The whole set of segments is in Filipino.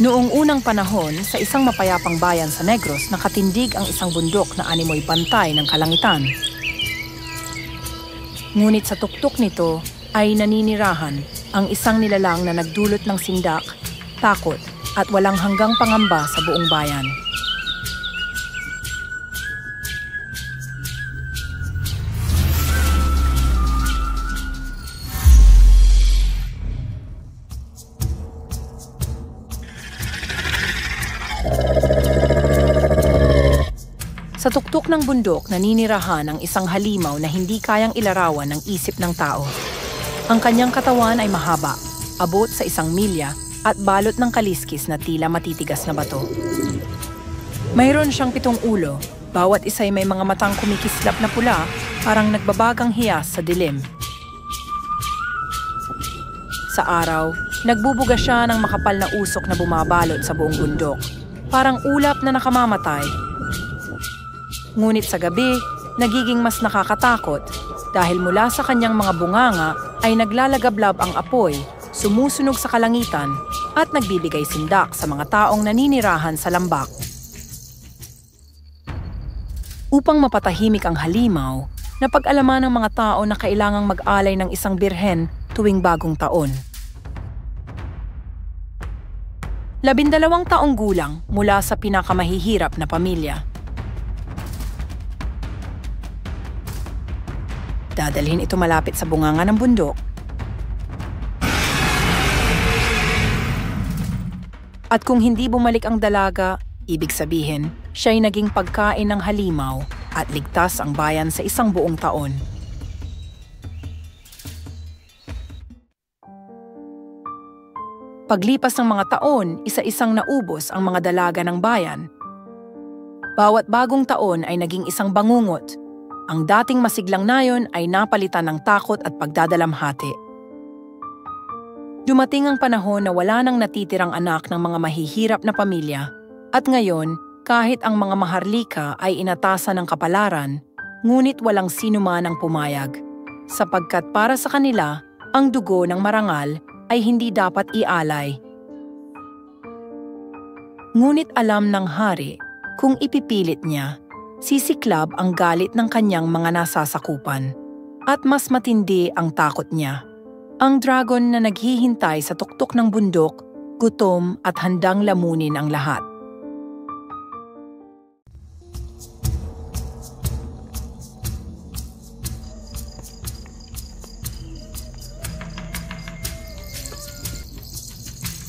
Noong unang panahon, sa isang mapayapang bayan sa Negros, nakatindig ang isang bundok na animoy pantay ng kalangitan. Ngunit sa tuktok nito ay naninirahan ang isang nilalang na nagdulot ng sindak, takot at walang hanggang pangamba sa buong bayan. Sa tuktok ng bundok, naninirahan ang isang halimaw na hindi kayang ilarawan ng isip ng tao. Ang kanyang katawan ay mahaba, abot sa 1 milya at balot ng kaliskis na tila matitigas na bato. Mayroon siyang 7 ulo, bawat isa'y may mga matang kumikislap na pula, parang nagbabagang hiyas sa dilim. Sa araw, nagbubuga siya ng makapal na usok na bumabalot sa buong bundok, parang ulap na nakamamatay. Ngunit sa gabi, nagiging mas nakakatakot dahil mula sa kanyang mga bunganga ay naglalagablab ang apoy, sumusunog sa kalangitan at nagbibigay sindak sa mga taong naninirahan sa lambak. Upang mapatahimik ang halimaw, napag-alaman ng mga tao na kailangang mag-alay ng isang birhen tuwing bagong taon. 12 taong gulang mula sa pinakamahihirap na pamilya. Dadalhin ito malapit sa bunganga ng bundok. At kung hindi bumalik ang dalaga, ibig sabihin, siya'y naging pagkain ng halimaw at ligtas ang bayan sa 1 buong taon. Paglipas ng mga taon, isa-isang naubos ang mga dalaga ng bayan. Bawat bagong taon ay naging isang bangungot. Ang dating masiglang nayon ay napalitan ng takot at pagdadalamhati. Dumating ang panahon na wala nang natitirang anak ng mga mahihirap na pamilya, at ngayon, kahit ang mga maharlika ay inatasan ng kapalaran, ngunit walang sino man ang pumayag, sapagkat para sa kanila, ang dugo ng marangal ay hindi dapat ialay. Ngunit alam ng hari, kung ipipilit niya, sisiklab ang galit ng kanyang mga nasasakupan at mas matindi ang takot niya. Ang dragon na naghihintay sa tuktok ng bundok, gutom at handang lamunin ang lahat.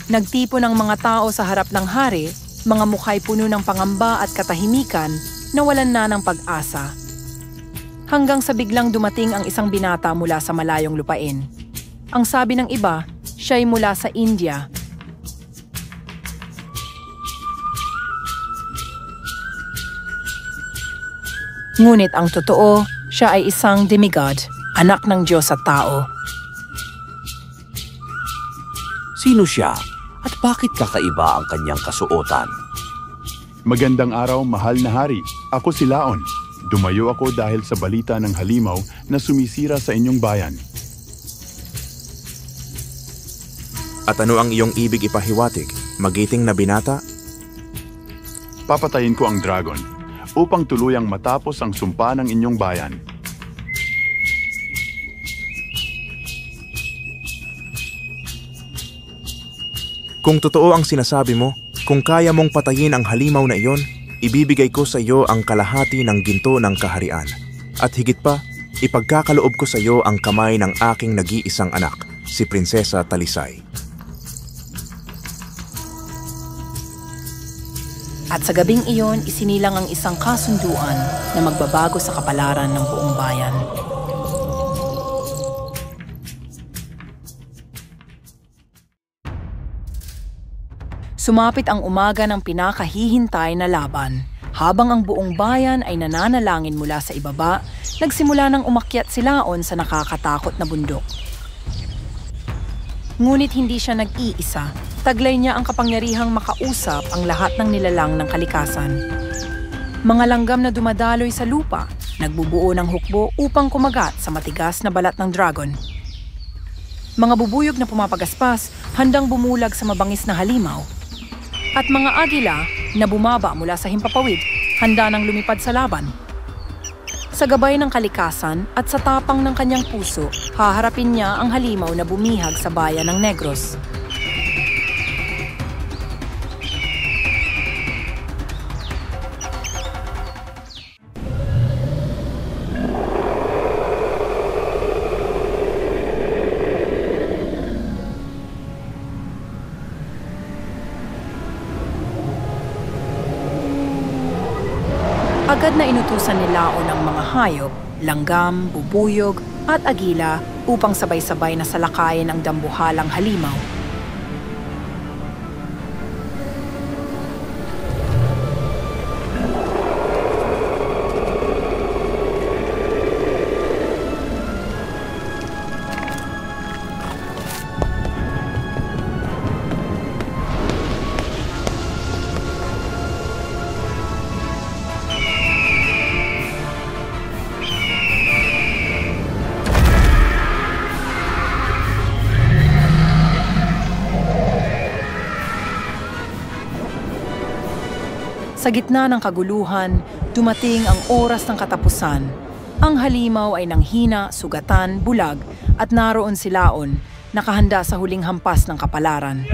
Nagtipon ang mga tao sa harap ng hari, mga mukha'y puno ng pangamba at katahimikan, nawalan na ng pag-asa. Hanggang sa biglang dumating ang isang binata mula sa malayong lupain. Ang sabi ng iba, siya'y mula sa India. Ngunit ang totoo, siya ay isang demigod, anak ng Diyos at tao. Sino siya at bakit kakaiba ang kanyang kasuotan? Magandang araw, mahal na hari. Ako si Laon. Dumayo ako dahil sa balita ng halimaw na sumisira sa inyong bayan. At ano ang iyong ibig ipahiwatig, magiting na binata? Papatayin ko ang dragon upang tuluyang matapos ang sumpa ng inyong bayan. Kung totoo ang sinasabi mo, kung kaya mong patayin ang halimaw na iyon, ibibigay ko sa iyo ang kalahati ng ginto ng kaharian. At higit pa, ipagkakaloob ko sa iyo ang kamay ng aking nag-iisang anak, si Prinsesa Talisay. At sa gabing iyon, isinilang ang isang kasunduan na magbabago sa kapalaran ng buong bayan. Sumapit ang umaga ng pinakahihintay na laban. Habang ang buong bayan ay nananalangin mula sa ibaba, nagsimula ng umakyat si Laon sa nakakatakot na bundok. Ngunit hindi siya nag-iisa. Taglay niya ang kapangyarihang makausap ang lahat ng nilalang ng kalikasan. Mga langgam na dumadaloy sa lupa, nagbubuo ng hukbo upang kumagat sa matigas na balat ng dragon. Mga bubuyog na pumapagaspas, handang bumulag sa mabangis na halimaw. at mga agila na bumaba mula sa himpapawid, handa nang lumipad sa laban. Sa gabay ng kalikasan at sa tapang ng kanyang puso, haharapin niya ang halimaw na bumihag sa bayan ng Negros. Agad na inutusan ni Laon ang mga hayop, langgam, bubuyog at agila upang sabay-sabay na salakayin ang dambuhalang halimaw. Sa gitna ng kaguluhan, dumating ang oras ng katapusan. Ang halimaw ay nanghina, sugatan, bulag, at naroon si Laon, nakahanda sa huling hampas ng kapalaran.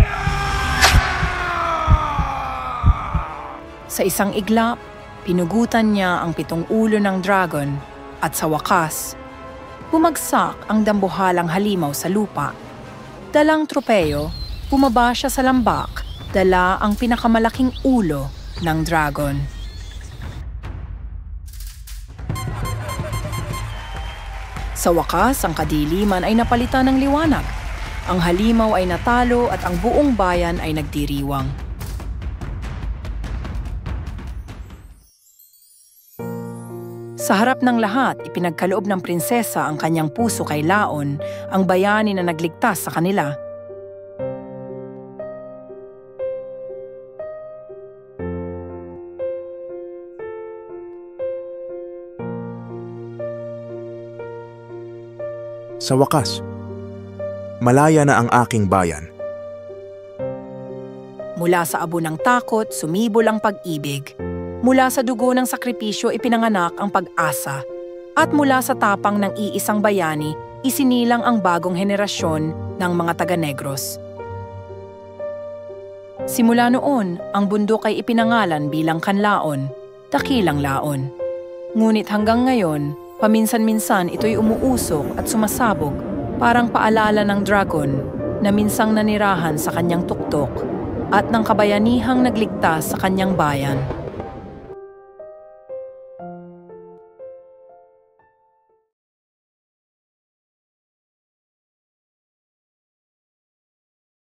Sa isang iglap, pinugutan niya ang 7 ulo ng dragon, at sa wakas, bumagsak ang dambuhalang halimaw sa lupa. Dalang tropeyo, bumaba siya sa lambak, dala ang pinakamalaking ulo ng dragon. Sa wakas, ang kadiliman ay napalitan ng liwanag. Ang halimaw ay natalo at ang buong bayan ay nagdiriwang. Sa harap ng lahat, ipinagkaloob ng prinsesa ang kanyang puso kay Laon, ang bayani na nagligtas sa kanila. Sa wakas, malaya na ang aking bayan. Mula sa abo ng takot, sumibol ang pag-ibig. Mula sa dugo ng sakripisyo, ipinanganak ang pag-asa. At mula sa tapang ng iisang bayani, isinilang ang bagong henerasyon ng mga taga-Negros. Simula noon, ang bundok ay ipinangalan bilang Kanlaon, Dakilang Laon. Ngunit hanggang ngayon, paminsan-minsan ito'y umuusok at sumasabog, parang paalala ng dragon na minsang nanirahan sa kanyang tuktok at ng kabayanihang nagligtas sa kanyang bayan.